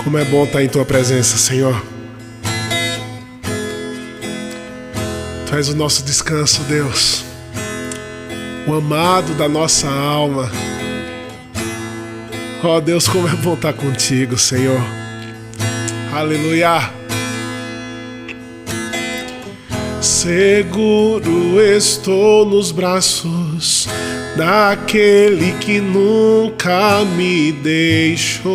Como é bom estar em Tua presença, Senhor. Tu és o nosso descanso, Deus, o amado da nossa alma. Ó Deus, como é bom estar contigo, Senhor. Aleluia. Seguro estou nos braços daquele que nunca me deixou.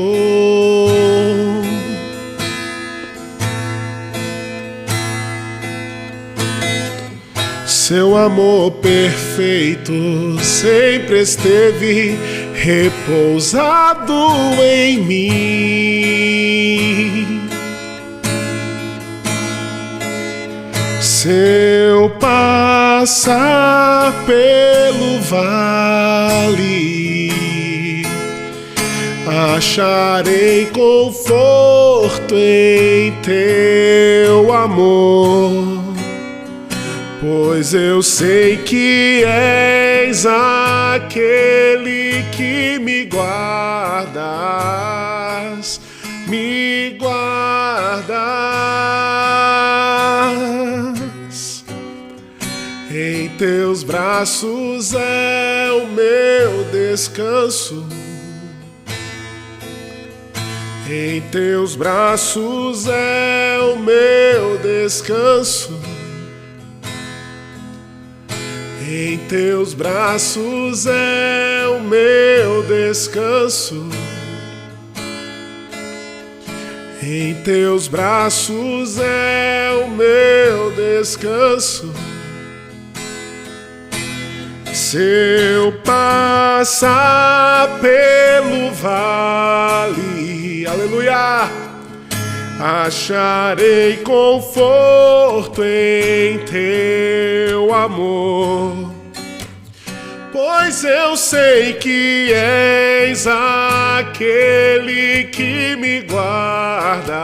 Seu amor perfeito sempre esteve repousado em mim. Se eu passar pelo vale, acharei conforto em Teu amor, pois eu sei que és aquele que me guardas, me guardas. Em Teus braços é o meu descanso. Em Teus braços é o meu descanso. Em Teus braços é o meu descanso. Em Teus braços é o meu descanso. Se eu passar pelo vale, aleluia, acharei conforto em Teu amor, pois eu sei que és aquele que me guardas,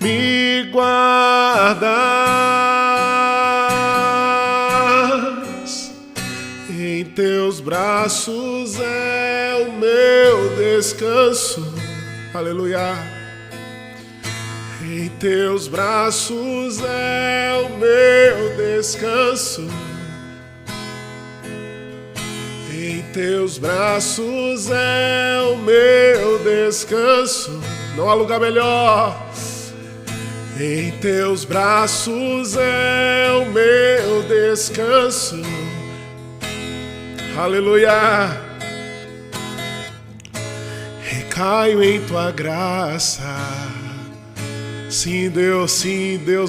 me guardas. Em Teus braços é o meu descanso, aleluia. Em Teus braços é o meu descanso. Em Teus braços é o meu descanso. Não há lugar melhor. Em Teus braços é o meu descanso. Aleluia. Recaio em Tua graça. Sim, Deus,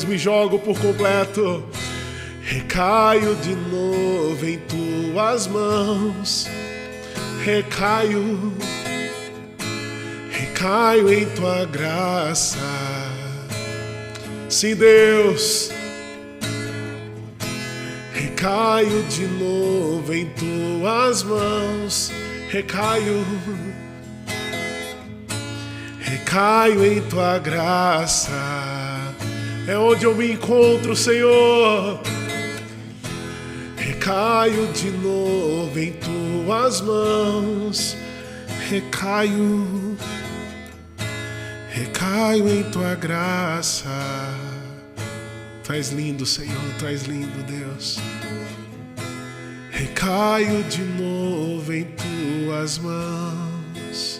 me jogo por completo. Recaio de novo em Tuas mãos. Recaio em Tua graça. Sim, Deus, recaio de novo em Tuas mãos. Recaio em Tua graça. É onde eu me encontro, Senhor. Recaio de novo em Tuas mãos. Recaio em Tua graça. Tu és lindo, Senhor, Tu és lindo, Deus. Recaio de novo em Tuas mãos.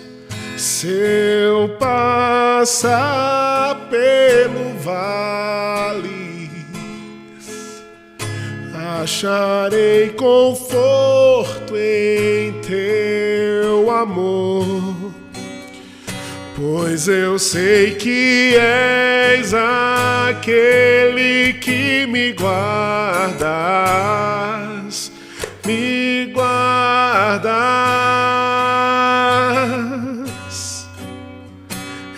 Se eu passar pelo vale, acharei conforto em Teu amor, pois eu sei que és aquele que me guardas, me guardas.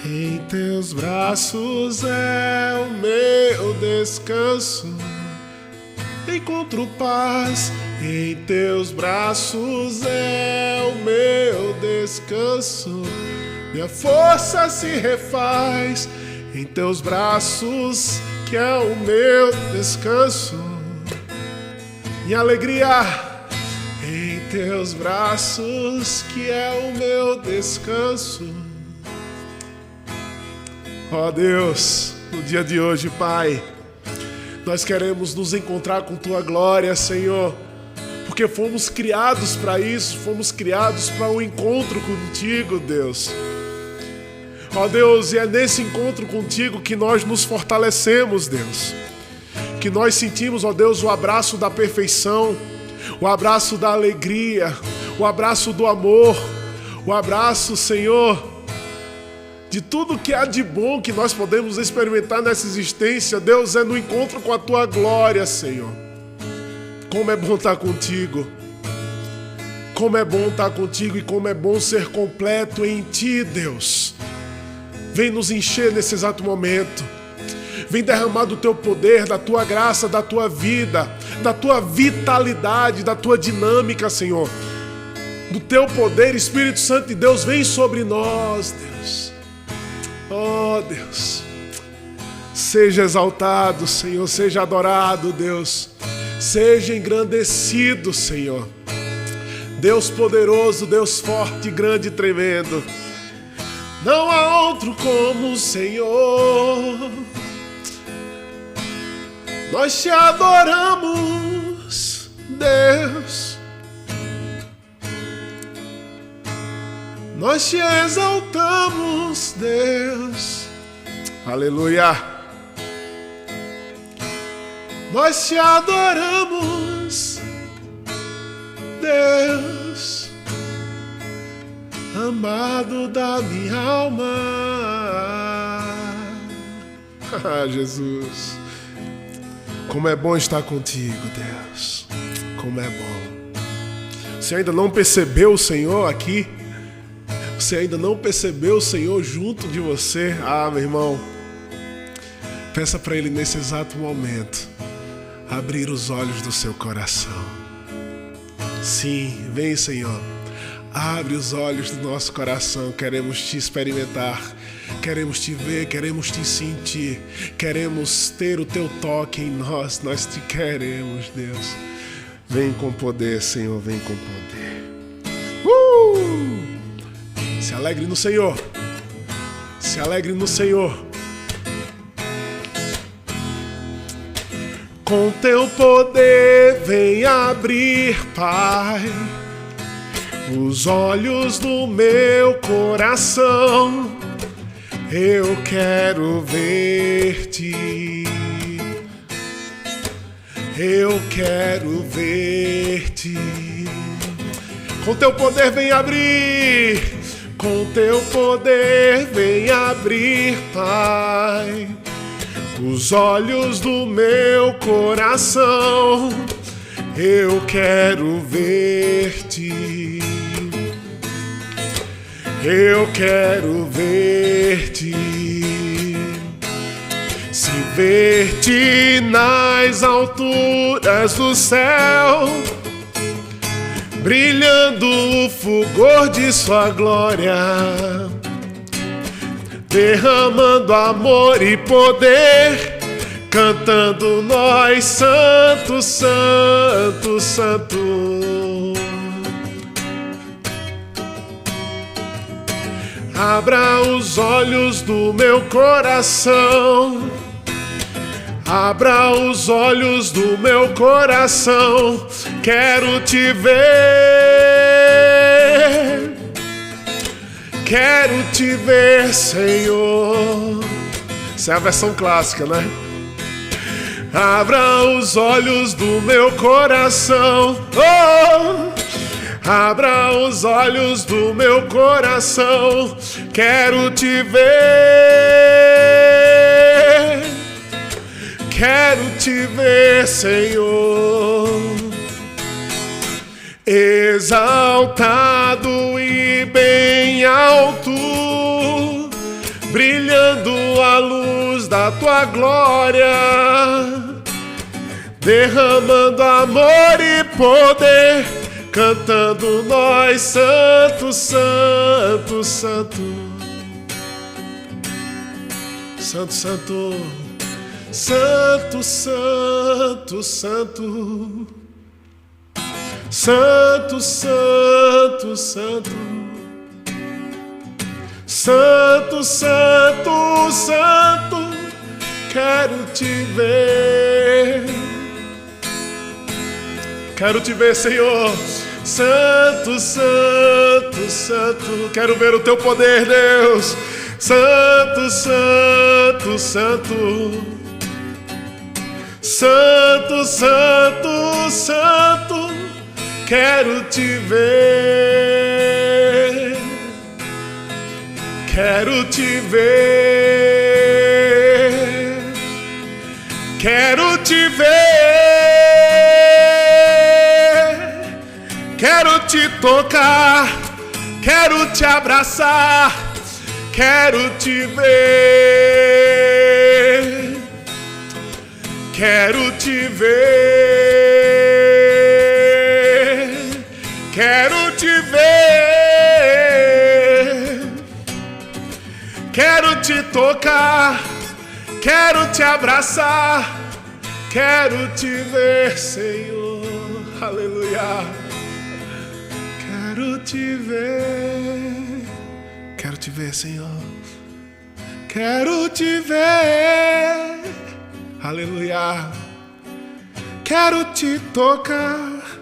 Em Teus braços é o meu descanso. Encontro paz. Em Teus braços é o meu descanso. Minha força se refaz em Teus braços, que é o meu descanso. Minha alegria em Teus braços, que é o meu descanso. Ó Deus, no dia de hoje, Pai, nós queremos nos encontrar com Tua glória, Senhor, porque fomos criados para isso, fomos criados para um encontro contigo, Deus. Ó Deus, e é nesse encontro contigo que nós nos fortalecemos, Deus. Que nós sentimos, ó Deus, o abraço da perfeição, o abraço da alegria, o abraço do amor, o abraço, Senhor, de tudo que há de bom que nós podemos experimentar nessa existência. Deus, é no encontro com a Tua glória, Senhor. Como é bom estar contigo. Como é bom estar contigo e como é bom ser completo em Ti, Deus. Vem nos encher nesse exato momento. Vem derramar do Teu poder, da Tua graça, da Tua vida, da Tua vitalidade, da Tua dinâmica, Senhor. Do Teu poder, Espírito Santo de Deus, vem sobre nós, Deus. Oh, Deus, seja exaltado, Senhor, seja adorado, Deus, seja engrandecido, Senhor. Deus poderoso, Deus forte, grande e tremendo. Não há outro como o Senhor. Nós te adoramos, Deus. Nós te exaltamos, Deus. Aleluia. Nós te adoramos, Deus, amado da minha alma. Jesus, como é bom estar contigo, Deus. Como é bom. Você ainda não percebeu o Senhor aqui? Você ainda não percebeu o Senhor junto de você? Ah, meu irmão, peça para Ele nesse exato momento abrir os olhos do seu coração. Sim, vem, Senhor, abre os olhos do nosso coração. Queremos Te experimentar, queremos Te ver, queremos Te sentir, queremos ter o Teu toque em nós. Nós Te queremos, Deus. Vem com poder, Senhor, vem com poder. Se alegre no Senhor. Se alegre no Senhor. Com Teu poder vem abrir, Pai, os olhos do meu coração. Eu quero ver-Te. Eu quero ver-Te. Com Teu poder vem abrir. Com Teu poder vem abrir, Pai, os olhos do meu coração. Eu quero ver-Te. Eu quero ver-Te. Se ver-Te nas alturas do céu, brilhando o fulgor de Sua glória, derramando amor e poder, cantando nós, Santo, Santo, Santo. Abra os olhos do meu coração. Abra os olhos do meu coração. Quero Te ver. Quero Te ver, Senhor. Essa é a versão clássica, né? Abra os olhos do meu coração. Oh! Abra os olhos do meu coração. Quero Te ver. Quero Te ver, Senhor. Exaltado e bem alto, brilhando a luz da Tua glória, derramando amor e poder, cantando nós, Santo, Santo, Santo. Santo, Santo. Santo, Santo, Santo. Santo, Santo, Santo. Santo, santo, santo, quero te ver. Quero te ver, Senhor. Santo, santo, santo, quero ver o teu poder, Deus. Santo, santo, santo. Santo, santo, santo, quero te ver. Quero te ver. Quero te ver. Quero te tocar. Quero te abraçar. Quero te ver. Quero te ver. Quero te ver. Quero te tocar. Quero te abraçar. Quero te ver, Senhor. Aleluia. Quero te ver. Quero te ver, Senhor. Quero te ver. Aleluia. Quero te tocar.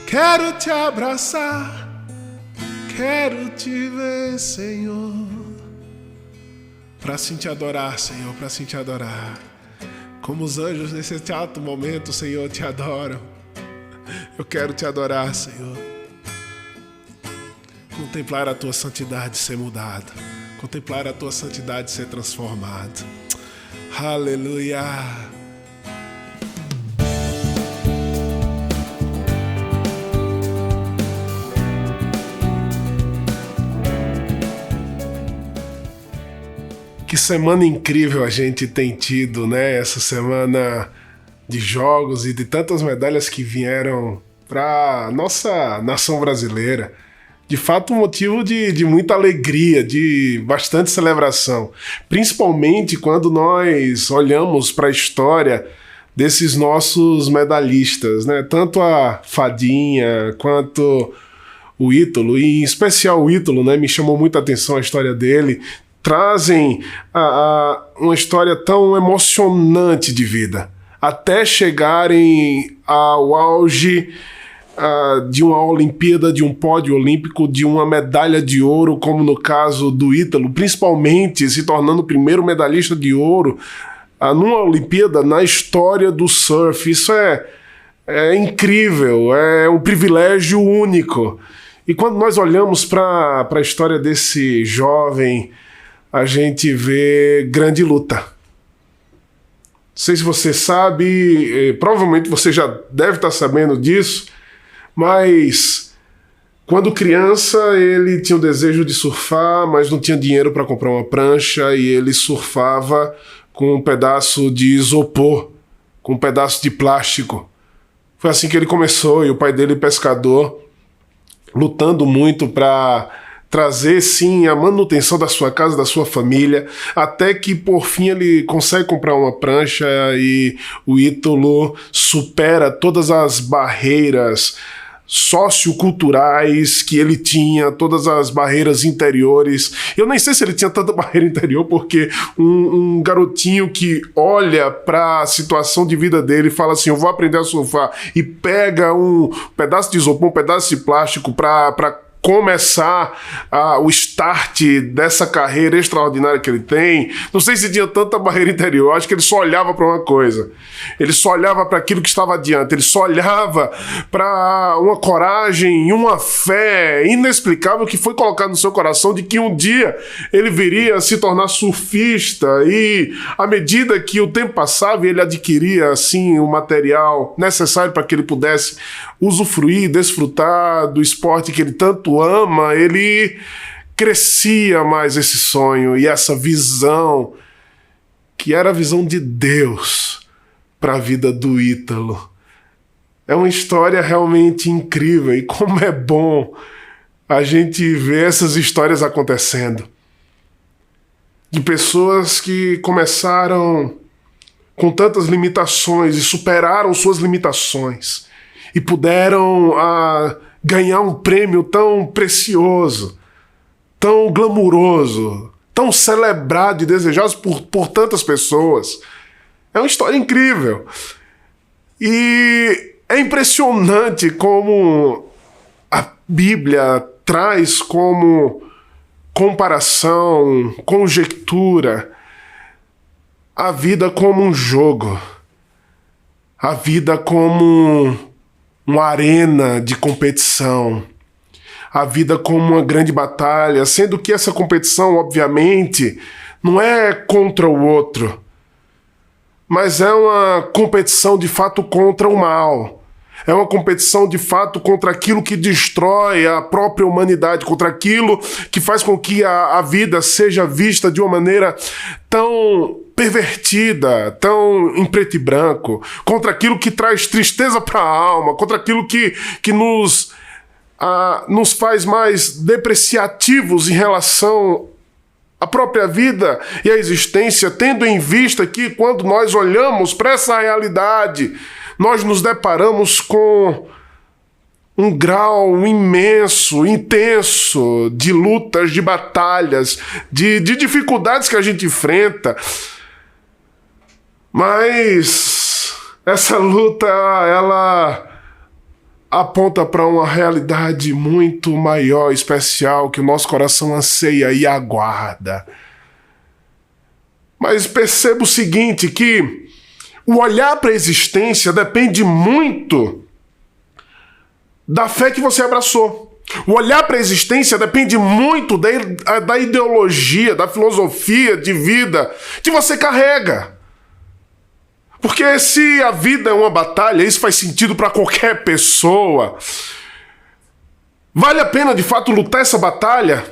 Quero te abraçar. Quero te ver, Senhor. Para assim te adorar, Senhor, para assim te adorar. Como os anjos nesse exato momento, Senhor, te adoram. Eu quero te adorar, Senhor. Contemplar a tua santidade ser mudada. Contemplar a tua santidade ser transformada. Aleluia. Que semana incrível a gente tem tido, né? Essa semana de jogos e de tantas medalhas que vieram para nossa nação brasileira. De fato, um motivo de muita alegria, de bastante celebração. Principalmente quando nós olhamos para a história desses nossos medalhistas, né? Tanto a Fadinha quanto o Ítalo, e em especial o Ítalo, né? Me chamou muita atenção a história dele. Trazem uma história tão emocionante de vida, até chegarem ao auge de uma Olimpíada, de um pódio olímpico, de uma medalha de ouro, como no caso do Ítalo, principalmente se tornando o primeiro medalhista de ouro numa Olimpíada na história do surf. Isso é incrível, é um privilégio único. E quando nós olhamos para a história desse jovem, a gente vê grande luta. Não sei se você sabe, provavelmente você já deve estar sabendo disso, mas quando criança ele tinha o desejo de surfar, mas não tinha dinheiro para comprar uma prancha, e ele surfava com um pedaço de isopor, com um pedaço de plástico. Foi assim que ele começou, e o pai dele, pescador, lutando muito para trazer, sim, a manutenção da sua casa, da sua família, até que, por fim, ele consegue comprar uma prancha, e o Ítalo supera todas as barreiras socioculturais que ele tinha, todas as barreiras interiores. Eu nem sei se ele tinha tanta barreira interior, porque um garotinho que olha para a situação de vida dele e fala assim, eu vou aprender a surfar, e pega um pedaço de isopor, um pedaço de plástico para começar o start dessa carreira extraordinária que ele tem. Não sei se tinha tanta barreira interior, eu acho que ele só olhava para uma coisa, ele só olhava para aquilo que estava adiante, ele só olhava para uma coragem e uma fé inexplicável que foi colocada no seu coração de que um dia ele viria a se tornar surfista, e à medida que o tempo passava e ele adquiria assim o material necessário para que ele pudesse usufruir, desfrutar do esporte que ele tanto ama, ele crescia mais esse sonho e essa visão, que era a visão de Deus para a vida do Ítalo. É uma história realmente incrível, e como é bom a gente ver essas histórias acontecendo. De pessoas que começaram com tantas limitações e superaram suas limitações e puderam ganhar um prêmio tão precioso, tão glamuroso, tão celebrado e desejado por tantas pessoas. É uma história incrível. E é impressionante como a Bíblia traz como comparação, conjectura, a vida como um jogo, a vida como uma arena de competição, a vida como uma grande batalha, sendo que essa competição, obviamente, não é contra o outro, mas é uma competição de fato contra o mal. É uma competição de fato contra aquilo que destrói a própria humanidade, contra aquilo que faz com que a vida seja vista de uma maneira tão pervertida, tão em preto e branco, contra aquilo que traz tristeza para a alma, contra aquilo que nos faz mais depreciativos em relação à própria vida e à existência, tendo em vista que quando nós olhamos para essa realidade, nós nos deparamos com um grau imenso, intenso de lutas, de batalhas, de dificuldades que a gente enfrenta. Mas essa luta, ela aponta para uma realidade muito maior, especial, que o nosso coração anseia e aguarda. Mas perceba o seguinte, que o olhar para a existência depende muito da fé que você abraçou. O olhar para a existência depende muito da ideologia, da filosofia de vida que você carrega. Porque se a vida é uma batalha, isso faz sentido para qualquer pessoa. Vale a pena, de fato, lutar essa batalha?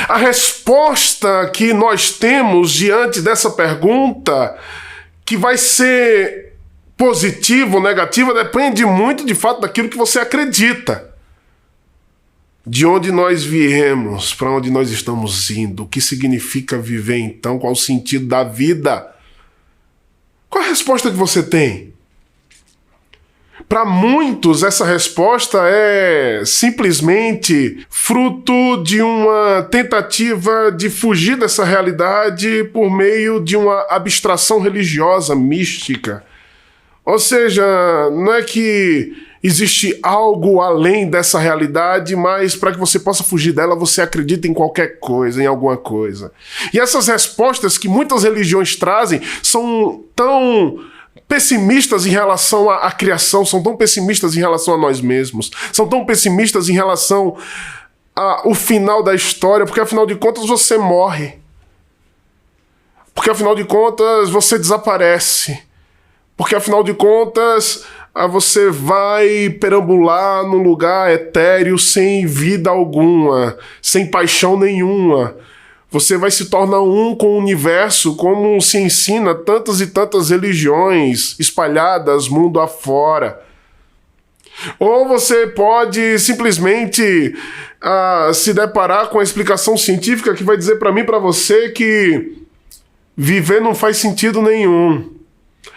A resposta que nós temos diante dessa pergunta, que vai ser positiva ou negativa, depende muito, de fato, daquilo que você acredita. De onde nós viemos, para onde nós estamos indo, o que significa viver então, qual o sentido da vida? Qual a resposta que você tem? Para muitos, essa resposta é simplesmente fruto de uma tentativa de fugir dessa realidade por meio de uma abstração religiosa, mística. Ou seja, não é que existe algo além dessa realidade, mas para que você possa fugir dela, você acredita em qualquer coisa, em alguma coisa. E essas respostas que muitas religiões trazem são tão pessimistas em relação à criação, são tão pessimistas em relação a nós mesmos, são tão pessimistas em relação ao final da história, porque afinal de contas você morre. Porque afinal de contas você desaparece. Porque afinal de contas você vai perambular num lugar etéreo sem vida alguma, sem paixão nenhuma. Você vai se tornar um com o universo, como se ensina tantas e tantas religiões espalhadas mundo afora. Ou você pode simplesmente se deparar com a explicação científica que vai dizer para mim e para você que viver não faz sentido nenhum.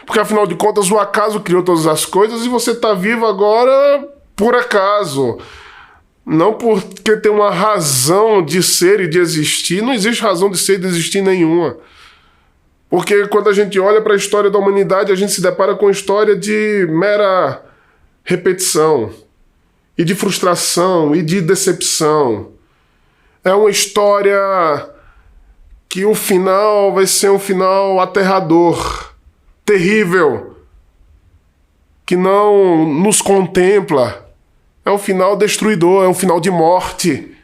Porque afinal de contas o acaso criou todas as coisas e você está vivo agora por acaso. Não porque tem uma razão de ser e de existir. Não existe razão de ser e de existir nenhuma. Porque quando a gente olha para a história da humanidade, a gente se depara com a história de mera repetição, e de frustração, e de decepção. É uma história que o final vai ser um final aterrador, terrível, que não nos contempla. É um final destruidor, é um final de morte.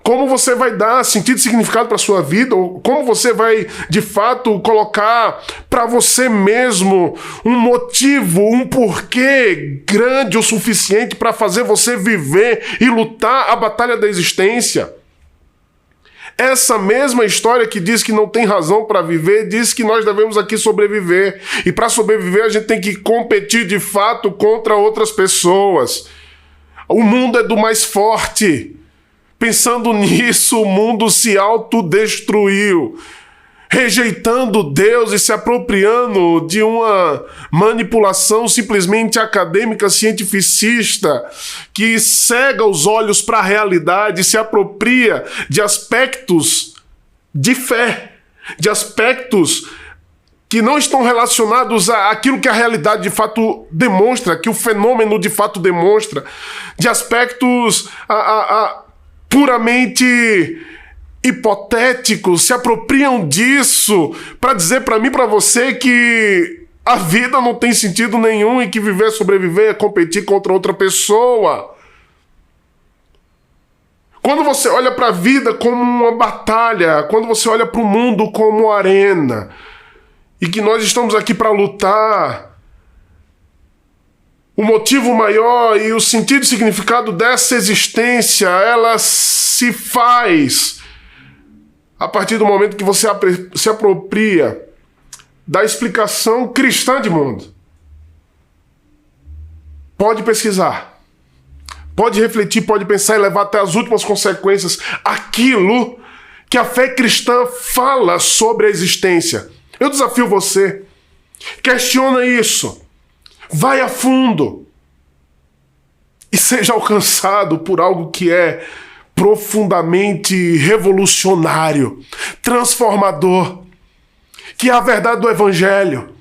Como você vai dar sentido e significado para a sua vida? Ou como você vai, de fato, colocar para você mesmo um motivo, um porquê grande o suficiente para fazer você viver e lutar a batalha da existência? Essa mesma história que diz que não tem razão para viver, diz que nós devemos aqui sobreviver. E para sobreviver a gente tem que competir de fato contra outras pessoas. O mundo é do mais forte. Pensando nisso, o mundo se autodestruiu. rejeitando Deus e se apropriando de uma manipulação simplesmente acadêmica, cientificista, que cega os olhos para a realidade, se apropria de aspectos de fé, de aspectos que não estão relacionados àquilo que a realidade de fato demonstra, que o fenômeno de fato demonstra, de aspectos puramente hipotéticos, se apropriam disso para dizer para mim e para você que a vida não tem sentido nenhum e que viver, sobreviver é competir contra outra pessoa. Quando você olha para a vida como uma batalha, quando você olha para o mundo como uma arena, e que nós estamos aqui para lutar, o motivo maior e o sentido e significado dessa existência, ela se faz a partir do momento que você se apropria da explicação cristã de mundo. Pode pesquisar, pode refletir, pode pensar e levar até as últimas consequências aquilo que a fé cristã fala sobre a existência. Eu desafio você, questiona isso, vai a fundo e seja alcançado por algo que é profundamente revolucionário, transformador, que é a verdade do Evangelho.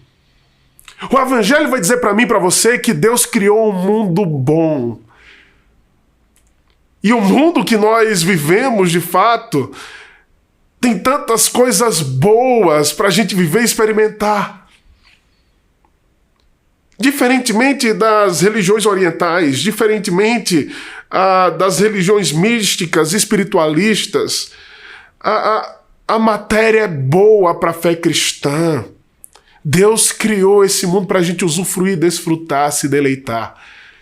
O Evangelho vai dizer para mim e para você que Deus criou um mundo bom. E o mundo que nós vivemos, de fato, tem tantas coisas boas para a gente viver e experimentar. Diferentemente das religiões orientais, diferentemente das religiões místicas, espiritualistas, a matéria é boa para a fé cristã. Deus criou esse mundo para a gente usufruir, desfrutar, se deleitar.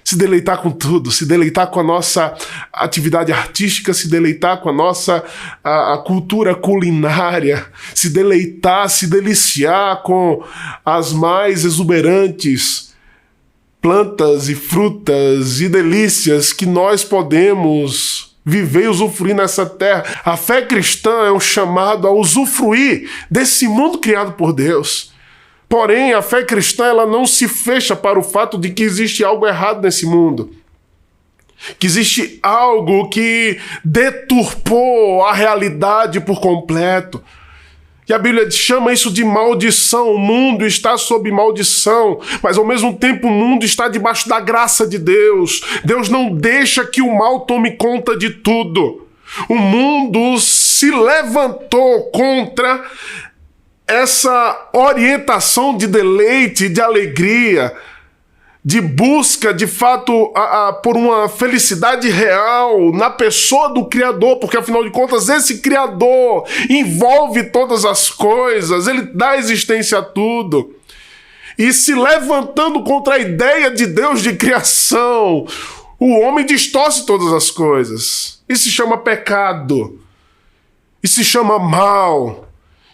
Se deleitar com tudo, se deleitar com a nossa atividade artística, se deleitar com a nossa a cultura culinária, se deleitar, se deliciar com as mais exuberantes plantas e frutas e delícias que nós podemos viver e usufruir nessa terra. A fé cristã é um chamado a usufruir desse mundo criado por Deus. Porém, a fé cristã ela não se fecha para o fato de que existe algo errado nesse mundo. Que existe algo que deturpou a realidade por completo. E a Bíblia chama isso de maldição. O mundo está sob maldição, mas ao mesmo tempo o mundo está debaixo da graça de Deus. Deus não deixa que o mal tome conta de tudo. O mundo se levantou contra essa orientação de deleite, de alegria, de busca, de fato, por uma felicidade real na pessoa do Criador, porque, afinal de contas, esse Criador envolve todas as coisas, ele dá existência a tudo. E se levantando contra a ideia de Deus de criação, o homem distorce todas as coisas. Isso se chama pecado. Isso se chama mal.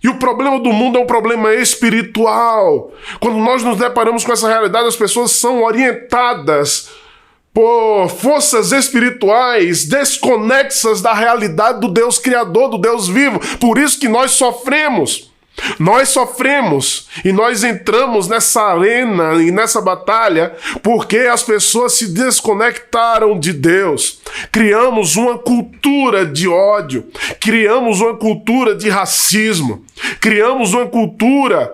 E o problema do mundo é um problema espiritual. Quando nós nos deparamos com essa realidade, as pessoas são orientadas por forças espirituais desconexas da realidade do Deus Criador, do Deus vivo. Por isso que nós sofremos. Nós sofremos e nós entramos nessa arena e nessa batalha porque as pessoas se desconectaram de Deus. Criamos uma cultura de ódio, criamos uma cultura de racismo, criamos uma cultura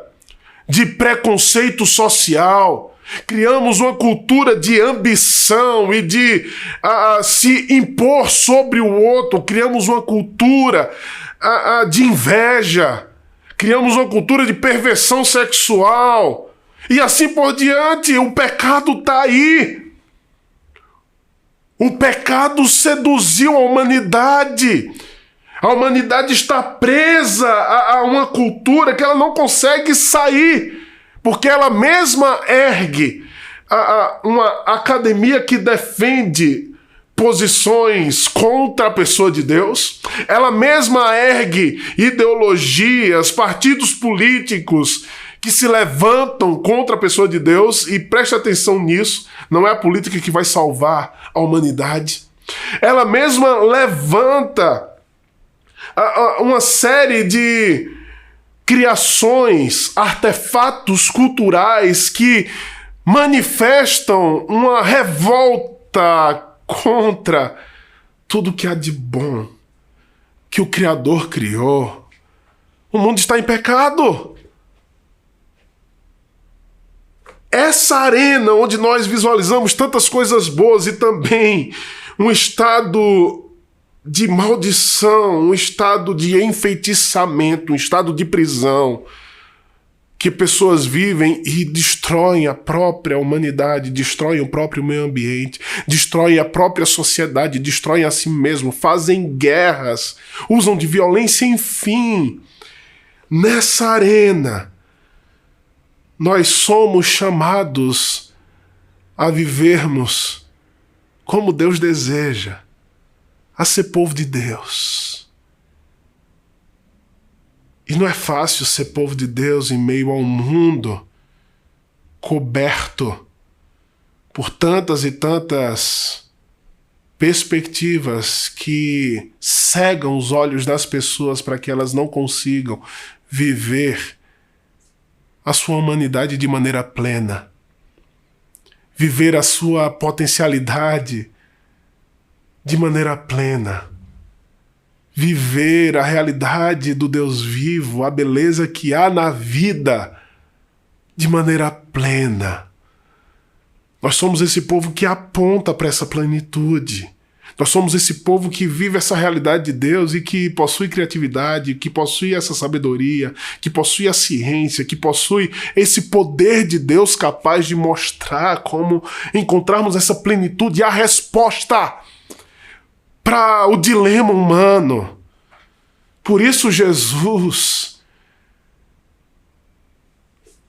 de preconceito social, criamos uma cultura de ambição e de se impor sobre o outro, criamos uma cultura de inveja. Criamos uma cultura de perversão sexual. E assim por diante, o pecado está aí. O pecado seduziu a humanidade. A humanidade está presa a uma cultura que ela não consegue sair. Porque ela mesma ergue uma academia que defende posições contra a pessoa de Deus, ela mesma ergue ideologias, partidos políticos que se levantam contra a pessoa de Deus, e preste atenção nisso, não é a política que vai salvar a humanidade. Ela mesma levanta uma série de criações, artefatos culturais que manifestam uma revolta contra tudo que há de bom que o Criador criou. O mundo está em pecado. Essa arena onde nós visualizamos tantas coisas boas e também um estado de maldição, um estado de enfeitiçamento, um estado de prisão, que pessoas vivem e destroem a própria humanidade, destroem o próprio meio ambiente, destroem a própria sociedade, destroem a si mesmo, fazem guerras, usam de violência, enfim. Nessa arena, nós somos chamados a vivermos como Deus deseja, a ser povo de Deus. E não é fácil ser povo de Deus em meio a um mundo coberto por tantas e tantas perspectivas que cegam os olhos das pessoas para que elas não consigam viver a sua humanidade de maneira plena, viver a sua potencialidade de maneira plena, viver a realidade do Deus vivo, a beleza que há na vida de maneira plena. Nós somos esse povo que aponta para essa plenitude. Nós somos esse povo que vive essa realidade de Deus e que possui criatividade, que possui essa sabedoria, que possui a ciência, que possui esse poder de Deus capaz de mostrar como encontrarmos essa plenitude e a resposta para o dilema humano. Por isso Jesus,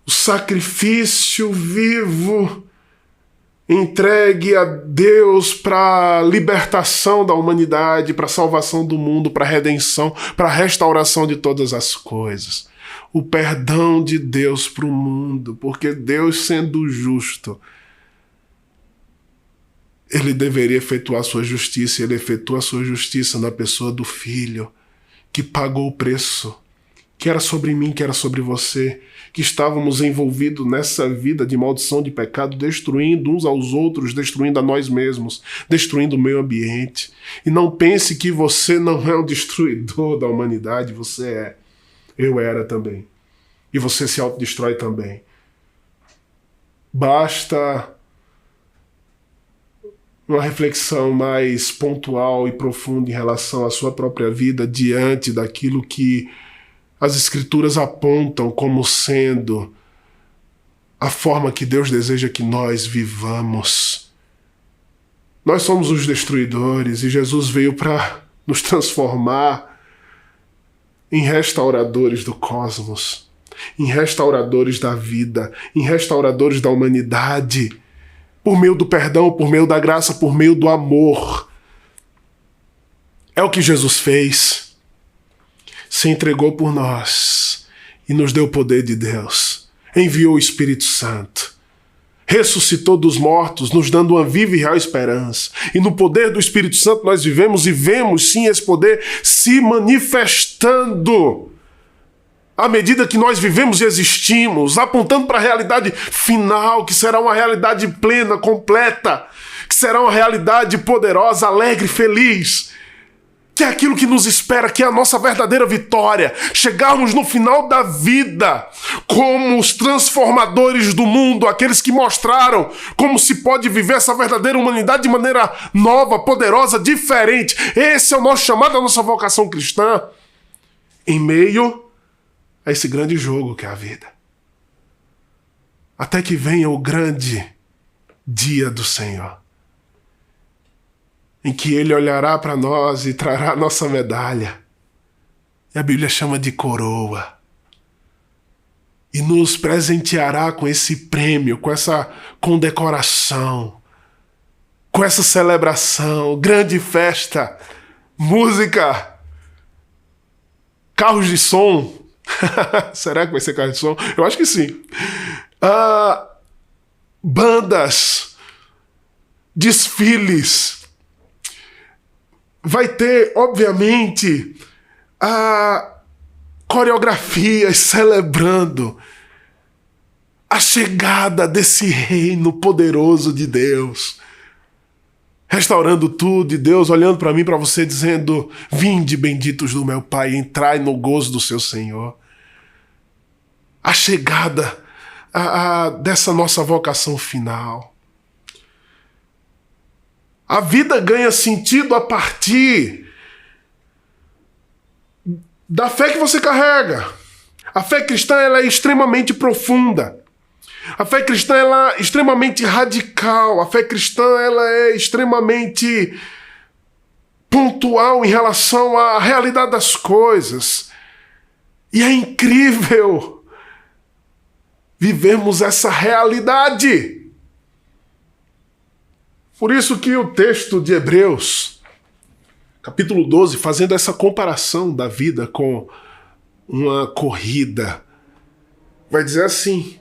o sacrifício vivo, entregue a Deus para a libertação da humanidade, para a salvação do mundo, para a redenção, para a restauração de todas as coisas. O perdão de Deus para o mundo, porque Deus, sendo justo, Ele deveria efetuar sua justiça, e Ele efetua a sua justiça na pessoa do Filho, que pagou o preço, que era sobre mim, que era sobre você, que estávamos envolvidos nessa vida de maldição, de pecado, destruindo uns aos outros, destruindo a nós mesmos, destruindo o meio ambiente. E não pense que você não é um destruidor da humanidade, você é. Eu era também. E você se autodestrói também. Basta uma reflexão mais pontual e profunda em relação à sua própria vida diante daquilo que as Escrituras apontam como sendo a forma que Deus deseja que nós vivamos. Nós somos os destruidores e Jesus veio para nos transformar em restauradores do cosmos, em restauradores da vida, em restauradores da humanidade, por meio do perdão, por meio da graça, por meio do amor. É o que Jesus fez. Se entregou por nós e nos deu o poder de Deus. Enviou o Espírito Santo. Ressuscitou dos mortos, nos dando uma viva e real esperança. E no poder do Espírito Santo nós vivemos e vemos sim esse poder se manifestando à medida que nós vivemos e existimos, apontando para a realidade final, que será uma realidade plena, completa, que será uma realidade poderosa, alegre, feliz, que é aquilo que nos espera, que é a nossa verdadeira vitória, chegarmos no final da vida como os transformadores do mundo, aqueles que mostraram como se pode viver essa verdadeira humanidade de maneira nova, poderosa, diferente. Esse é o nosso chamado, a nossa vocação cristã, em meio a esse grande jogo que é a vida. Até que venha o grande dia do Senhor, em que Ele olhará para nós e trará a nossa medalha. E a Bíblia chama de coroa. E nos presenteará com esse prêmio, com essa condecoração, com essa celebração, grande festa, música, carros de som. Será que vai ser carro de som? Eu acho que sim. Bandas, desfiles. Vai ter, obviamente, coreografias celebrando a chegada desse reino poderoso de Deus, restaurando tudo, e Deus olhando para mim, para você, dizendo: vinde, benditos do meu Pai, entrai no gozo do seu Senhor. A chegada dessa nossa vocação final. A vida ganha sentido a partir da fé que você carrega. A fé cristã, ela é extremamente profunda. A fé cristã, ela é extremamente radical. A fé cristã, ela é extremamente pontual em relação à realidade das coisas. E é incrível vivermos essa realidade. Por isso que o texto de Hebreus, capítulo 12, fazendo essa comparação da vida com uma corrida, vai dizer assim: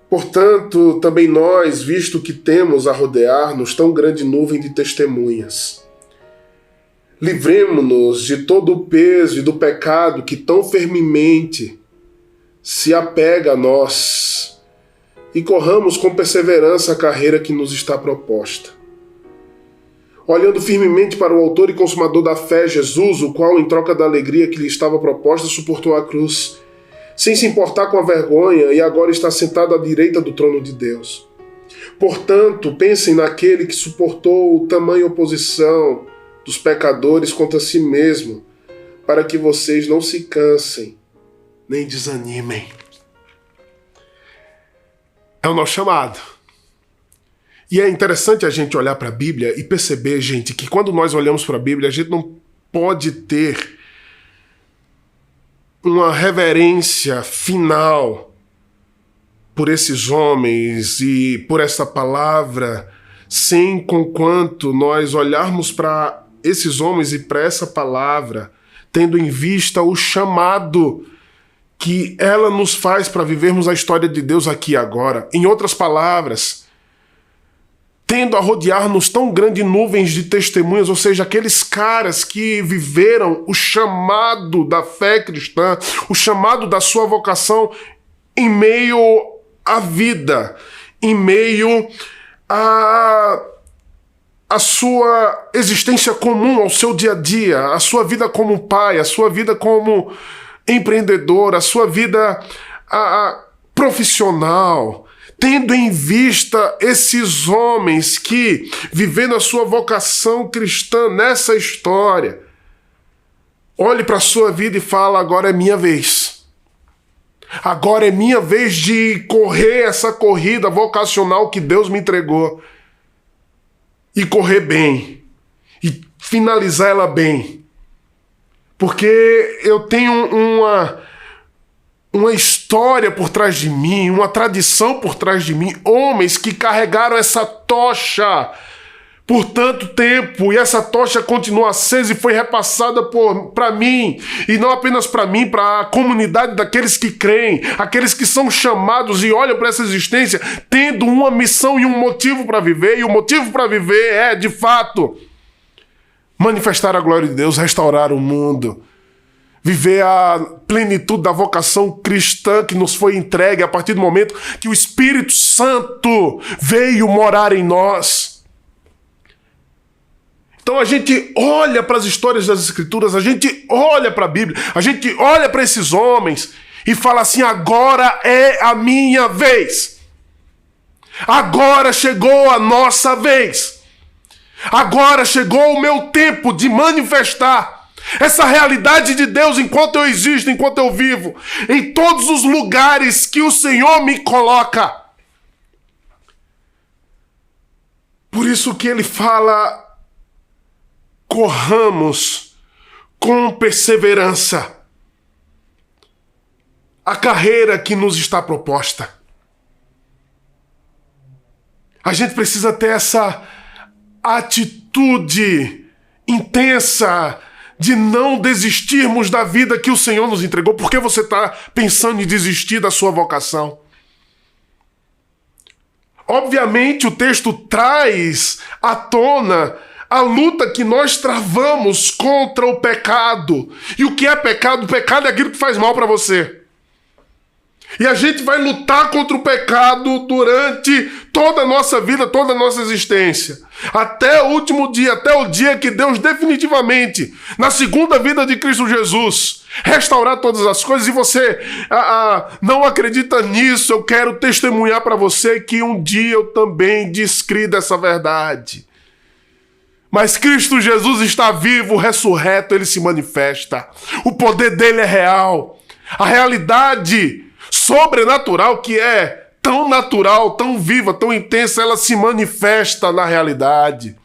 portanto, também nós, visto que temos a rodear-nos tão grande nuvem de testemunhas, livremo-nos de todo o peso e do pecado que tão firmemente se apega a nós, e corramos com perseverança a carreira que nos está proposta. Olhando firmemente para o autor e consumador da fé, Jesus, o qual, em troca da alegria que lhe estava proposta, suportou a cruz, sem se importar com a vergonha, e agora está sentado à direita do trono de Deus. Portanto, pensem naquele que suportou tamanha oposição dos pecadores contra si mesmo, para que vocês não se cansem nem desanimem. É o nosso chamado. E é interessante a gente olhar para a Bíblia e perceber, gente, que quando nós olhamos para a Bíblia, a gente não pode ter uma reverência final por esses homens e por essa palavra, sem conquanto nós olharmos para esses homens e para essa palavra, tendo em vista o chamado que ela nos faz para vivermos a história de Deus aqui e agora. Em outras palavras, tendo a rodear-nos tão grandes nuvens de testemunhas, ou seja, aqueles caras que viveram o chamado da fé cristã, o chamado da sua vocação em meio à vida, em meio à sua existência comum, ao seu dia a dia, a sua vida como pai, a sua vida como empreendedor, a sua vida profissional, tendo em vista esses homens que, vivendo a sua vocação cristã nessa história, olhe para a sua vida e fala: agora é minha vez. Agora é minha vez de correr essa corrida vocacional que Deus me entregou. E correr bem. E finalizar ela bem. Porque eu tenho uma história por trás de mim, uma tradição por trás de mim, homens que carregaram essa tocha por tanto tempo, e essa tocha continua acesa e foi repassada para mim, e não apenas para mim, para a comunidade daqueles que creem, aqueles que são chamados e olham para essa existência tendo uma missão e um motivo para viver, e o motivo para viver é, de fato, manifestar a glória de Deus, restaurar o mundo, viver a plenitude da vocação cristã que nos foi entregue a partir do momento que o Espírito Santo veio morar em nós. Então a gente olha para as histórias das Escrituras, a gente olha para a Bíblia, a gente olha para esses homens e fala assim: agora é a minha vez. Agora chegou a nossa vez. Agora chegou o meu tempo de manifestar essa realidade de Deus enquanto eu existo, enquanto eu vivo, em todos os lugares que o Senhor me coloca. Por isso que ele fala: corramos com perseverança a carreira que nos está proposta. A gente precisa ter essa atitude intensa de não desistirmos da vida que o Senhor nos entregou. Por que você está pensando em desistir da sua vocação? Obviamente o texto traz à tona a luta que nós travamos contra o pecado. E o que é pecado? O pecado é aquilo que faz mal para você. E a gente vai lutar contra o pecado durante toda a nossa vida, toda a nossa existência. Até o último dia, até o dia que Deus definitivamente, na segunda vida de Cristo Jesus, restaurar todas as coisas. E você não acredita nisso, eu quero testemunhar para você que um dia eu também descri dessa verdade. Mas Cristo Jesus está vivo, ressurreto, ele se manifesta. O poder dele é real. A realidade sobrenatural, que é tão natural, tão viva, tão intensa, ela se manifesta na realidade.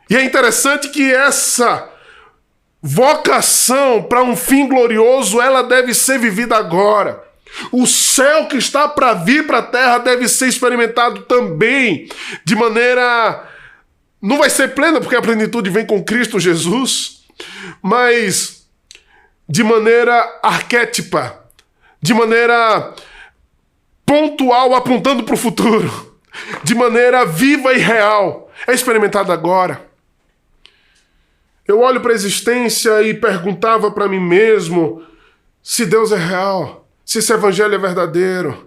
E é interessante que essa vocação para um fim glorioso, ela deve ser vivida agora. O céu que está para vir para a terra deve ser experimentado também de maneira... Não vai ser plena, porque a plenitude vem com Cristo Jesus, mas de maneira arquétipa, de maneira pontual, apontando para o futuro, de maneira viva e real. É experimentado agora. Eu olho para a existência e perguntava para mim mesmo se Deus é real, se esse evangelho é verdadeiro.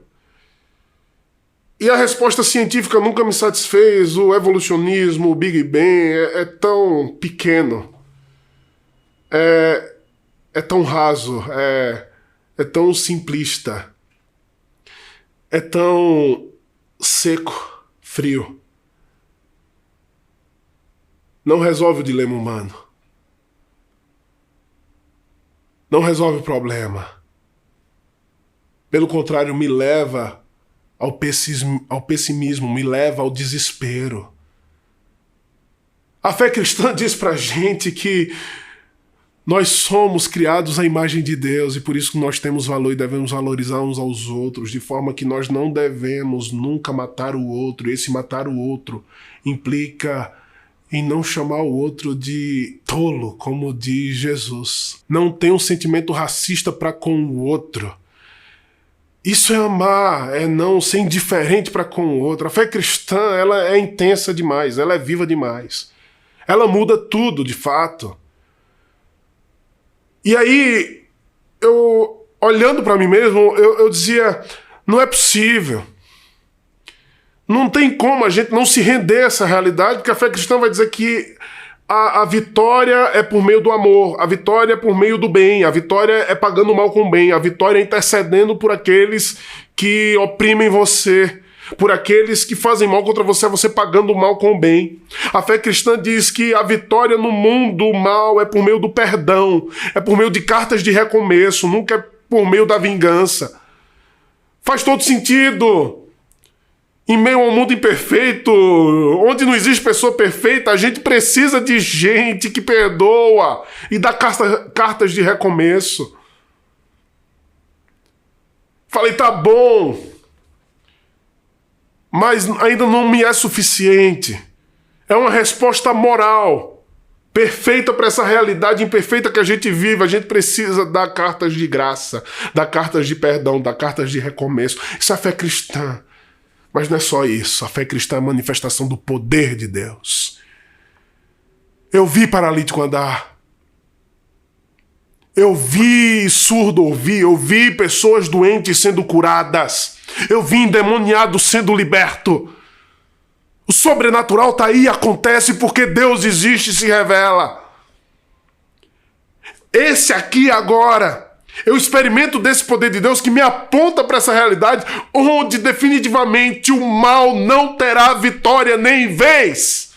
E a resposta científica nunca me satisfez. O evolucionismo, o Big Bang é tão pequeno, é tão raso, é tão simplista, é tão seco, frio. Não resolve o dilema humano. Não resolve o problema. Pelo contrário, me leva ao pessimismo, me leva ao desespero. A fé cristã diz pra gente que nós somos criados à imagem de Deus e por isso que nós temos valor e devemos valorizar uns aos outros, de forma que nós não devemos nunca matar o outro. E esse matar o outro implica em não chamar o outro de tolo, como diz Jesus. Não ter um sentimento racista para com o outro. Isso é amar, é não ser indiferente para com o outro. A fé cristã, ela é intensa demais, ela é viva demais. Ela muda tudo, de fato. E aí, eu olhando para mim mesmo, eu dizia, não é possível. Não tem como a gente não se render a essa realidade, porque a fé cristã vai dizer que a vitória é por meio do amor, a vitória é por meio do bem, a vitória é pagando o mal com o bem, a vitória é intercedendo por aqueles que oprimem você, por aqueles que fazem mal contra você, você pagando o mal com o bem. A fé cristã diz que a vitória no mundo mal é por meio do perdão, é por meio de cartas de recomeço, nunca é por meio da vingança. Faz todo sentido. Em meio ao mundo imperfeito, onde não existe pessoa perfeita, a gente precisa de gente que perdoa e dá cartas de recomeço. Falei, tá bom, mas ainda não me é suficiente. É uma resposta moral, perfeita para essa realidade imperfeita que a gente vive. A gente precisa dar cartas de graça, dar cartas de perdão, dar cartas de recomeço. Isso é fé cristã. Mas não é só isso. A fé cristã é a manifestação do poder de Deus. Eu vi paralítico andar. Eu vi surdo ouvir. Eu vi pessoas doentes sendo curadas. Eu vi endemoniado sendo liberto. O sobrenatural está aí, acontece porque Deus existe e se revela. Esse aqui agora... Eu experimento desse poder de Deus que me aponta para essa realidade onde definitivamente o mal não terá vitória nem vez.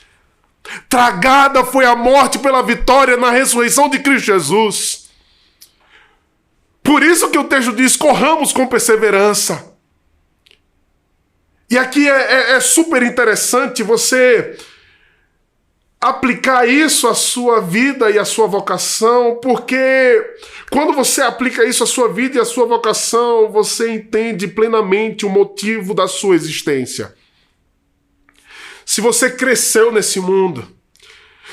Tragada foi a morte pela vitória na ressurreição de Cristo Jesus. Por isso que o texto diz, corramos com perseverança. E aqui é super interessante você aplicar isso à sua vida e à sua vocação, porque quando você aplica isso à sua vida e à sua vocação, você entende plenamente o motivo da sua existência. Se você cresceu nesse mundo,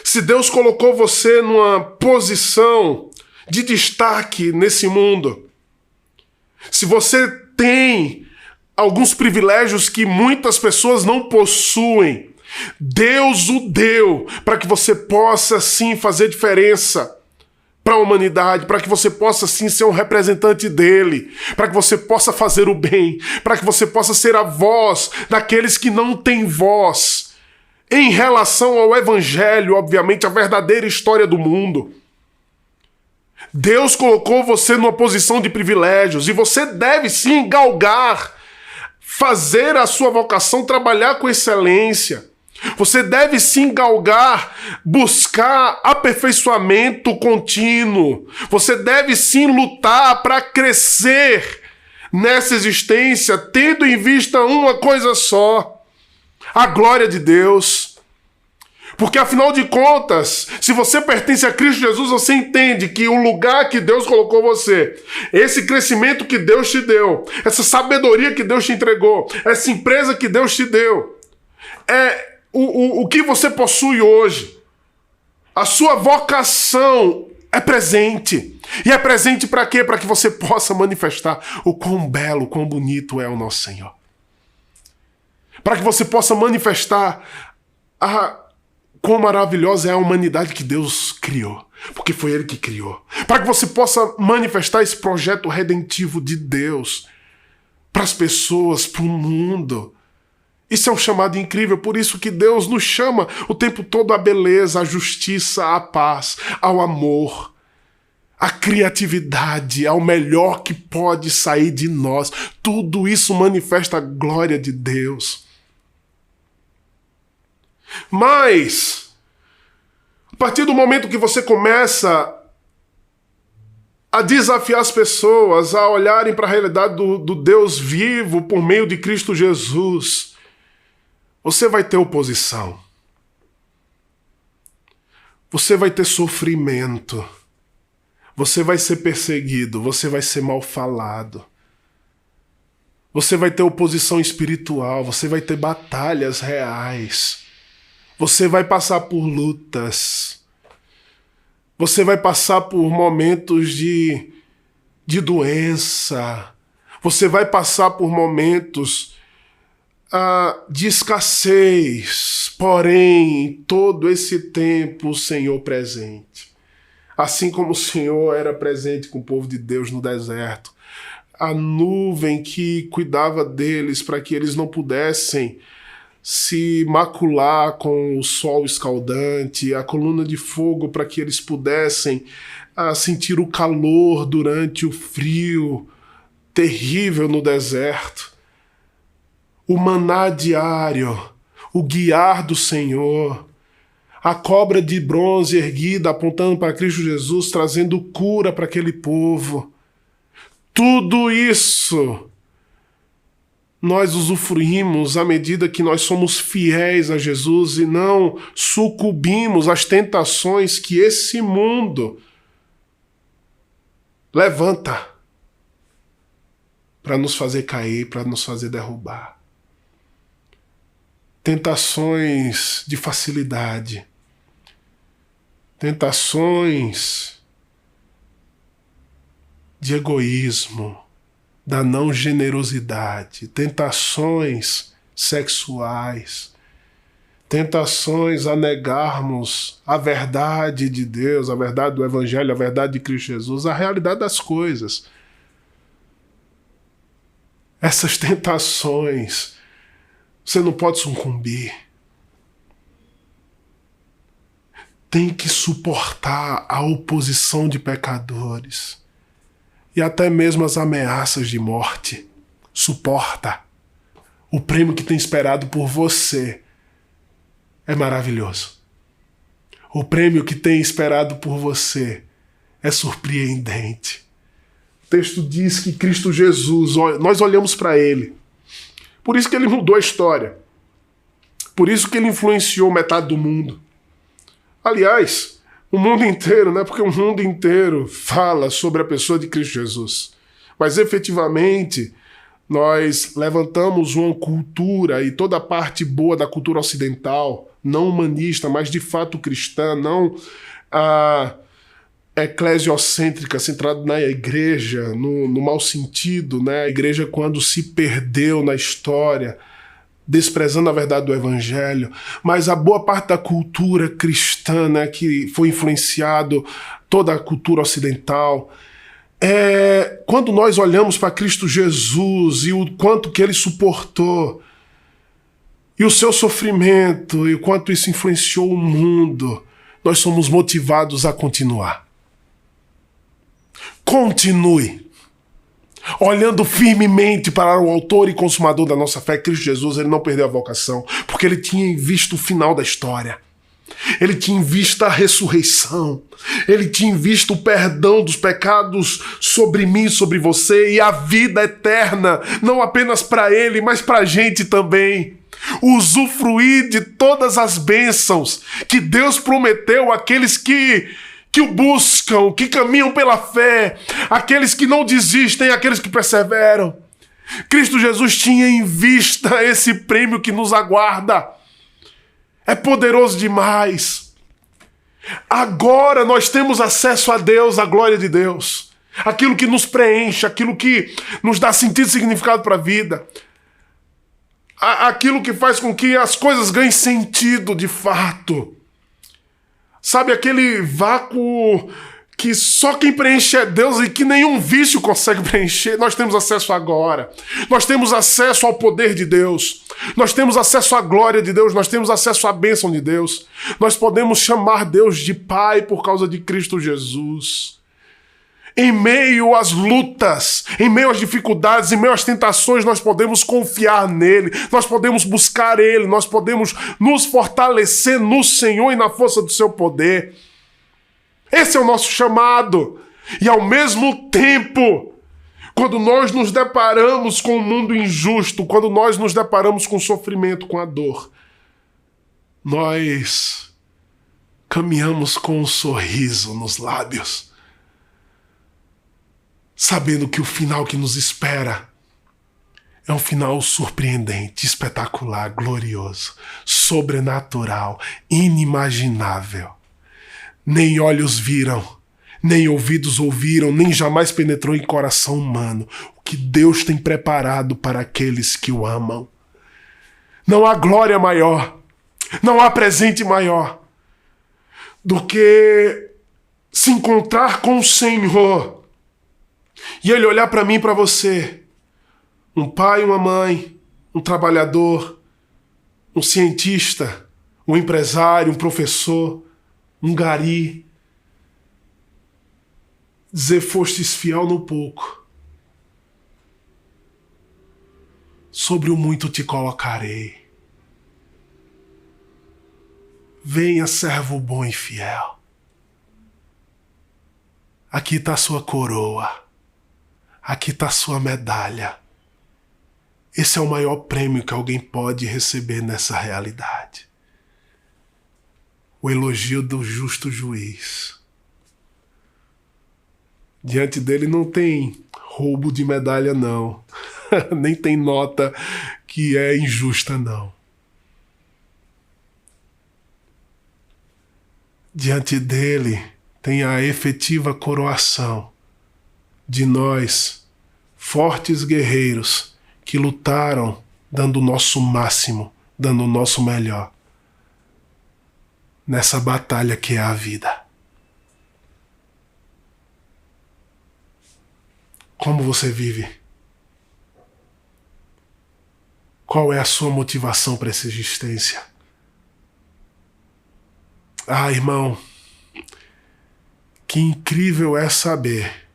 se Deus colocou você numa posição de destaque nesse mundo, se você tem alguns privilégios que muitas pessoas não possuem, Deus o deu para que você possa sim fazer diferença para a humanidade, para que você possa sim ser um representante dele, para que você possa fazer o bem, para que você possa ser a voz daqueles que não têm voz em relação ao evangelho, obviamente, a verdadeira história do mundo. Deus colocou você numa posição de privilégios e você deve sim galgar, fazer a sua vocação, trabalhar com excelência. Você deve sim galgar, buscar aperfeiçoamento contínuo. Você deve sim lutar para crescer nessa existência, tendo em vista uma coisa só: a glória de Deus. Porque afinal de contas, se você pertence a Cristo Jesus, você entende que o lugar que Deus colocou você, esse crescimento que Deus te deu, essa sabedoria que Deus te entregou, essa empresa que Deus te deu, é o que você possui hoje. A sua vocação é presente. E é presente para quê? Para que você possa manifestar o quão belo, quão bonito é o nosso Senhor. Para que você possa manifestar quão maravilhosa é a humanidade que Deus criou. Porque foi Ele que criou. Para que você possa manifestar esse projeto redentivo de Deus para as pessoas, para o mundo. Isso é um chamado incrível, por isso que Deus nos chama o tempo todo à beleza, à justiça, à paz, ao amor, à criatividade, ao melhor que pode sair de nós. Tudo isso manifesta a glória de Deus. Mas, a partir do momento que você começa a desafiar as pessoas a olharem para a realidade do Deus vivo por meio de Cristo Jesus, você vai ter oposição. Você vai ter sofrimento. Você vai ser perseguido. Você vai ser mal falado. Você vai ter oposição espiritual. Você vai ter batalhas reais. Você vai passar por lutas. Você vai passar por momentos de doença. Você vai passar por momentos de escassez, porém, em todo esse tempo o Senhor presente. Assim como o Senhor era presente com o povo de Deus no deserto, a nuvem que cuidava deles para que eles não pudessem se macular com o sol escaldante, a coluna de fogo para que eles pudessem sentir o calor durante o frio terrível no deserto. O maná diário, o guiar do Senhor, a cobra de bronze erguida apontando para Cristo Jesus, trazendo cura para aquele povo. Tudo isso nós usufruímos à medida que nós somos fiéis a Jesus e não sucumbimos às tentações que esse mundo levanta para nos fazer cair, para nos fazer derrubar. Tentações de facilidade, tentações de egoísmo, da não generosidade, tentações sexuais, tentações a negarmos a verdade de Deus, a verdade do Evangelho, a verdade de Cristo Jesus, a realidade das coisas. Essas tentações você não pode sucumbir. Tem que suportar a oposição de pecadores e até mesmo as ameaças de morte. Suporta. O prêmio que tem esperado por você é maravilhoso. O prêmio que tem esperado por você é surpreendente. O texto diz que Cristo Jesus, nós olhamos para Ele. Por isso que Ele mudou a história. Por isso que Ele influenciou metade do mundo. Aliás, o mundo inteiro, né? Porque o mundo inteiro fala sobre a pessoa de Cristo Jesus. Mas efetivamente, nós levantamos uma cultura e toda a parte boa da cultura ocidental, não humanista, mas de fato cristã, não eclesiocêntrica, centrada na igreja, no mau sentido, né? A igreja, quando se perdeu na história, desprezando a verdade do evangelho, mas a boa parte da cultura cristã, né, que foi influenciado toda a cultura ocidental, quando nós olhamos para Cristo Jesus e o quanto que ele suportou, e o seu sofrimento, e o quanto isso influenciou o mundo, nós somos motivados a continuar. Continue olhando firmemente para o autor e consumador da nossa fé, Cristo Jesus. Ele não perdeu a vocação, porque ele tinha em vista o final da história. Ele tinha em vista a ressurreição. Ele tinha em vista o perdão dos pecados sobre mim, sobre você, e a vida eterna, não apenas para ele, mas para a gente também. Usufruir de todas as bênçãos que Deus prometeu àqueles que o buscam, que caminham pela fé, aqueles que não desistem, aqueles que perseveram. Cristo Jesus tinha em vista esse prêmio que nos aguarda. É poderoso demais. Agora nós temos acesso a Deus, à glória de Deus, aquilo que nos preenche, aquilo que nos dá sentido e significado para a vida, aquilo que faz com que as coisas ganhem sentido de fato. Sabe, aquele vácuo que só quem preenche é Deus e que nenhum vício consegue preencher. Nós temos acesso agora. Nós temos acesso ao poder de Deus. Nós temos acesso à glória de Deus. Nós temos acesso à bênção de Deus. Nós podemos chamar Deus de Pai por causa de Cristo Jesus. Em meio às lutas, em meio às dificuldades, em meio às tentações, nós podemos confiar nele, nós podemos buscar ele, nós podemos nos fortalecer no Senhor e na força do seu poder. Esse é o nosso chamado. E ao mesmo tempo, quando nós nos deparamos com um mundo injusto, quando nós nos deparamos com o sofrimento, com a dor, nós caminhamos com um sorriso nos lábios, sabendo que o final que nos espera é um final surpreendente, espetacular, glorioso, sobrenatural, inimaginável. Nem olhos viram, nem ouvidos ouviram, nem jamais penetrou em coração humano o que Deus tem preparado para aqueles que o amam. Não há glória maior, não há presente maior do que se encontrar com o Senhor e Ele olhar para mim e para você, um pai, uma mãe, um trabalhador, um cientista, um empresário, um professor, um gari, dizer: fostes fiel no pouco, sobre o muito te colocarei. Venha, servo bom e fiel. Aqui está a sua coroa. Aqui está a sua medalha. Esse é o maior prêmio que alguém pode receber nessa realidade. O elogio do justo juiz. Diante dele não tem roubo de medalha, não. Nem tem nota que é injusta, não. Diante dele tem a efetiva coroação de nós, fortes guerreiros, que lutaram dando o nosso máximo, dando o nosso melhor, nessa batalha que é a vida. Como você vive? Qual é a sua motivação para essa existência? Ah, irmão, que incrível é saber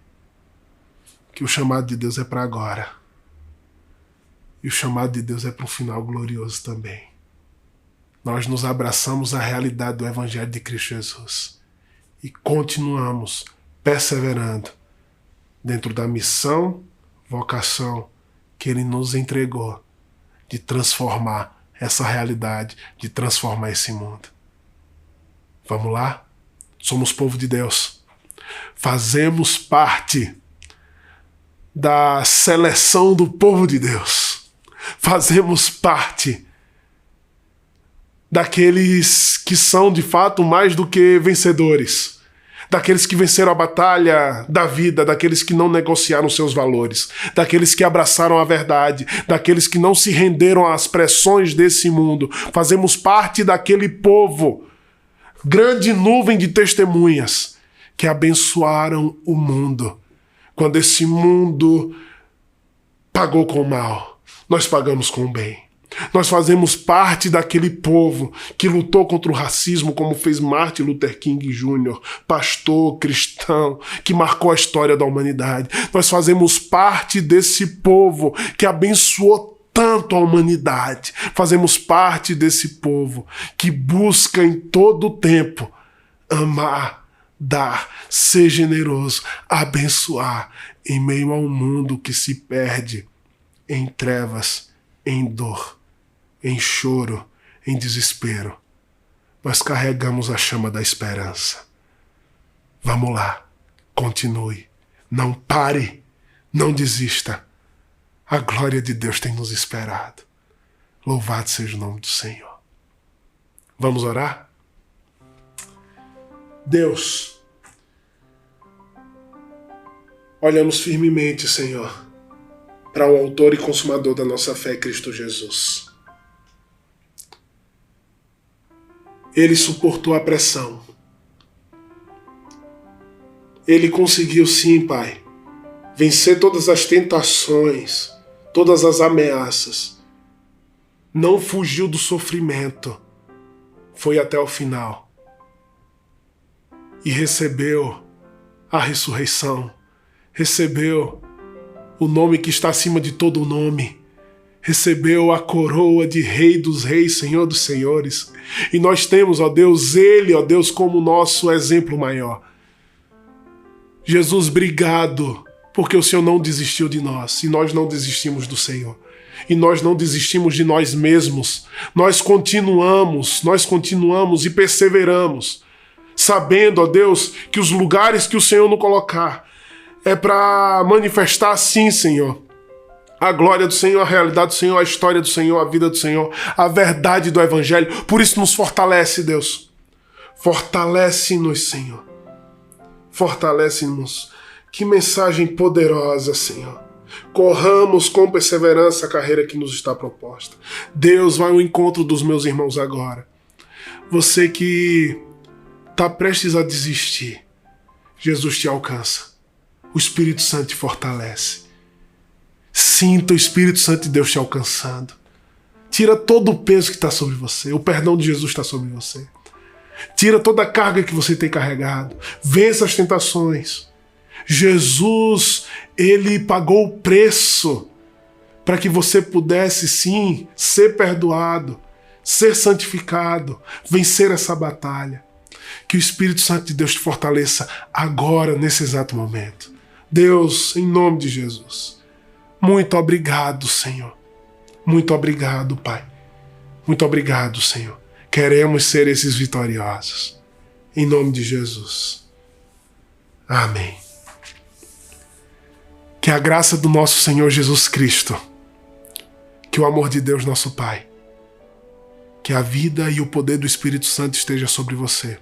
que o chamado de Deus é para agora. E o chamado de Deus é para um final glorioso também. Nós nos abraçamos à realidade do Evangelho de Cristo Jesus e continuamos perseverando dentro da missão, vocação que Ele nos entregou de transformar essa realidade, de transformar esse mundo. Vamos lá? Somos povo de Deus. Fazemos parte da seleção do povo de Deus. Fazemos parte daqueles que são de fato mais do que vencedores, daqueles que venceram a batalha da vida, daqueles que não negociaram seus valores, daqueles que abraçaram a verdade, daqueles que não se renderam às pressões desse mundo. Fazemos parte daquele povo, grande nuvem de testemunhas, que abençoaram o mundo. Quando esse mundo pagou com o mal, nós pagamos com o bem. Nós fazemos parte daquele povo que lutou contra o racismo, como fez Martin Luther King Jr., pastor cristão, que marcou a história da humanidade. Nós fazemos parte desse povo que abençoou tanto a humanidade. Fazemos parte desse povo que busca em todo o tempo amar, dar, ser generoso, abençoar em meio a um mundo que se perde em trevas, em dor, em choro, em desespero. Nós carregamos a chama da esperança. Vamos lá, continue, não pare, não desista. A glória de Deus tem nos esperado. Louvado seja o nome do Senhor. Vamos orar? Deus, olhamos firmemente, Senhor, para o autor e consumador da nossa fé, Cristo Jesus. Ele suportou a pressão. Ele conseguiu sim, Pai, vencer todas as tentações, todas as ameaças. Não fugiu do sofrimento. Foi até o final. E recebeu a ressurreição. Recebeu o nome que está acima de todo nome. Recebeu a coroa de Rei dos Reis, Senhor dos Senhores. E nós temos, ó Deus, Ele, ó Deus, como nosso exemplo maior. Jesus, obrigado, porque o Senhor não desistiu de nós, e nós não desistimos do Senhor. E nós não desistimos de nós mesmos. Nós continuamos e perseveramos, sabendo, ó Deus, que os lugares que o Senhor nos colocar é para manifestar, sim, Senhor, a glória do Senhor, a realidade do Senhor, a história do Senhor, a vida do Senhor, a verdade do Evangelho. Por isso nos fortalece, Deus. Fortalece-nos, Senhor. Fortalece-nos. Que mensagem poderosa, Senhor. Corramos com perseverança a carreira que nos está proposta. Deus, vai ao encontro dos meus irmãos agora. Você que está prestes a desistir, Jesus te alcança. O Espírito Santo te fortalece. Sinta o Espírito Santo de Deus te alcançando. Tira todo o peso que está sobre você. O perdão de Jesus está sobre você. Tira toda a carga que você tem carregado. Vença as tentações. Jesus, Ele pagou o preço para que você pudesse, sim, ser perdoado, ser santificado, vencer essa batalha. Que o Espírito Santo de Deus te fortaleça agora, nesse exato momento. Deus, em nome de Jesus, muito obrigado, Senhor. Muito obrigado, Pai. Muito obrigado, Senhor. Queremos ser esses vitoriosos. Em nome de Jesus. Amém. Que a graça do nosso Senhor Jesus Cristo, que o amor de Deus, nosso Pai, que a vida e o poder do Espírito Santo esteja sobre você,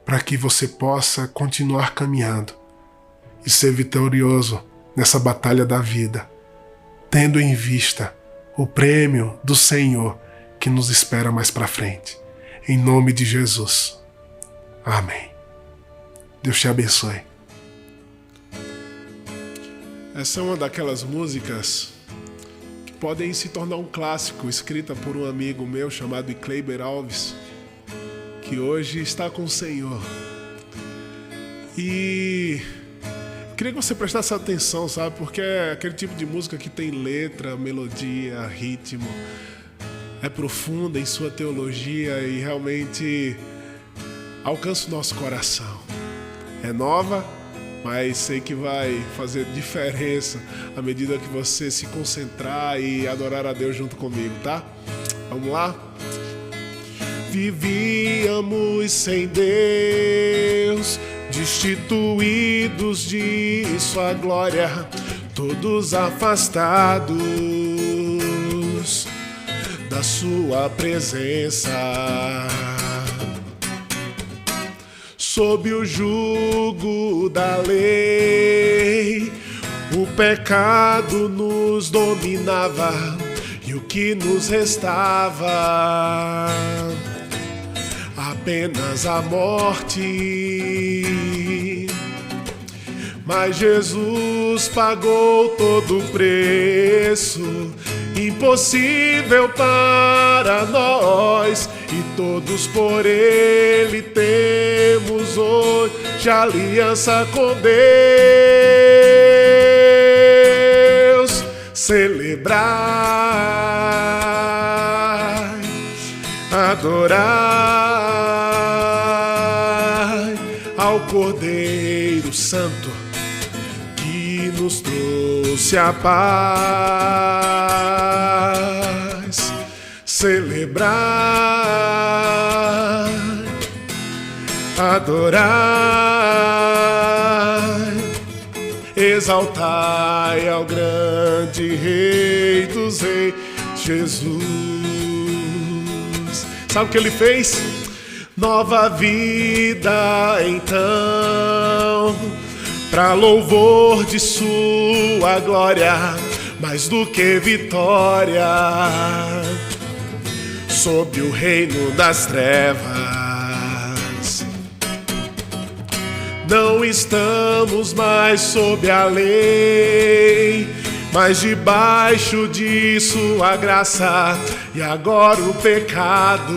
para que você possa continuar caminhando e ser vitorioso nessa batalha da vida, tendo em vista o prêmio do Senhor que nos espera mais para frente. Em nome de Jesus. Amém. Deus te abençoe. Essa é uma daquelas músicas que podem se tornar um clássico, escrita por um amigo meu chamado Kleiber Alves, que hoje está com o Senhor. E queria que você prestasse atenção, sabe? Porque é aquele tipo de música que tem letra, melodia, ritmo, é profunda em sua teologia e realmente alcança o nosso coração. É nova, mas sei que vai fazer diferença à medida que você se concentrar e adorar a Deus junto comigo, tá? Vamos lá? Vivíamos sem Deus, destituídos de sua glória, todos afastados da sua presença. sob o jugo da lei. O pecado nos dominava e o que nos restava? Apenas a morte. Mas Jesus pagou todo o preço, impossível para nós, e todos por Ele temos hoje aliança com Deus. Celebrai, adorai ao Cordeiro Santo que nos trouxe a paz. Celebrai, adorai, exaltai ao grande Rei dos Reis, Jesus. Sabe o que Ele fez? Nova vida então, pra louvor de sua glória, mais do que vitória, sob o reino das trevas. Não estamos mais sob a lei, mas debaixo de sua graça, e agora o pecado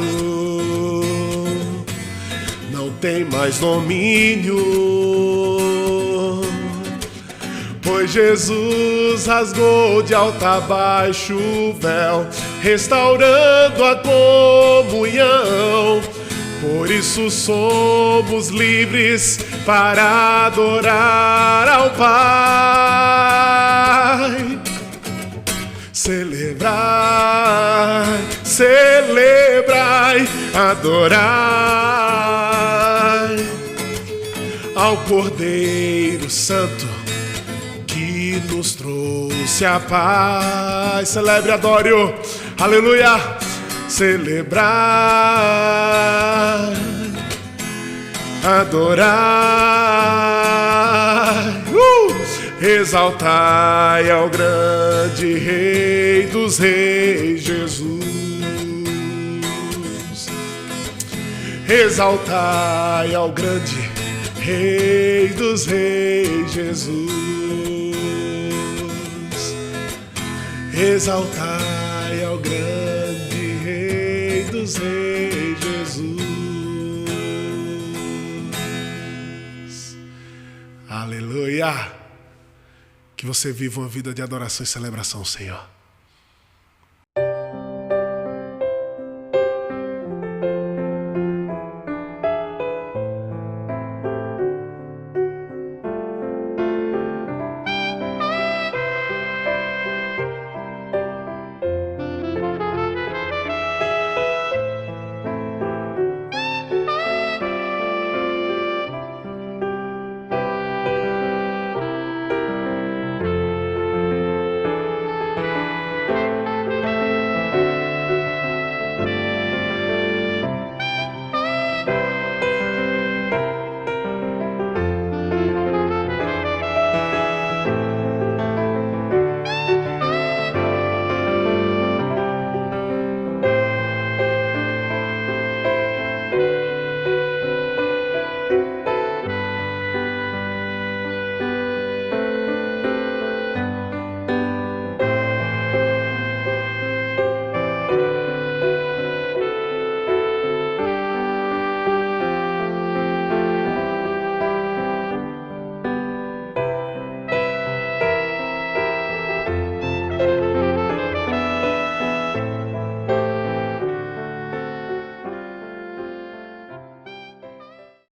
não tem mais domínio, pois Jesus rasgou de alto a baixo o véu, restaurando a comunhão. Por isso somos livres para adorar ao Pai. Celebrai, celebrai, adorai ao Cordeiro Santo que nos trouxe a paz. Celebre, adore-o, aleluia. Celebrai, adorai, exaltai ao grande Rei dos Reis, Jesus. Exaltai ao grande Rei dos Reis, Jesus. Exaltai ao grande Rei dos Reis, Jesus. Aleluia! Que você viva uma vida de adoração e celebração, Senhor.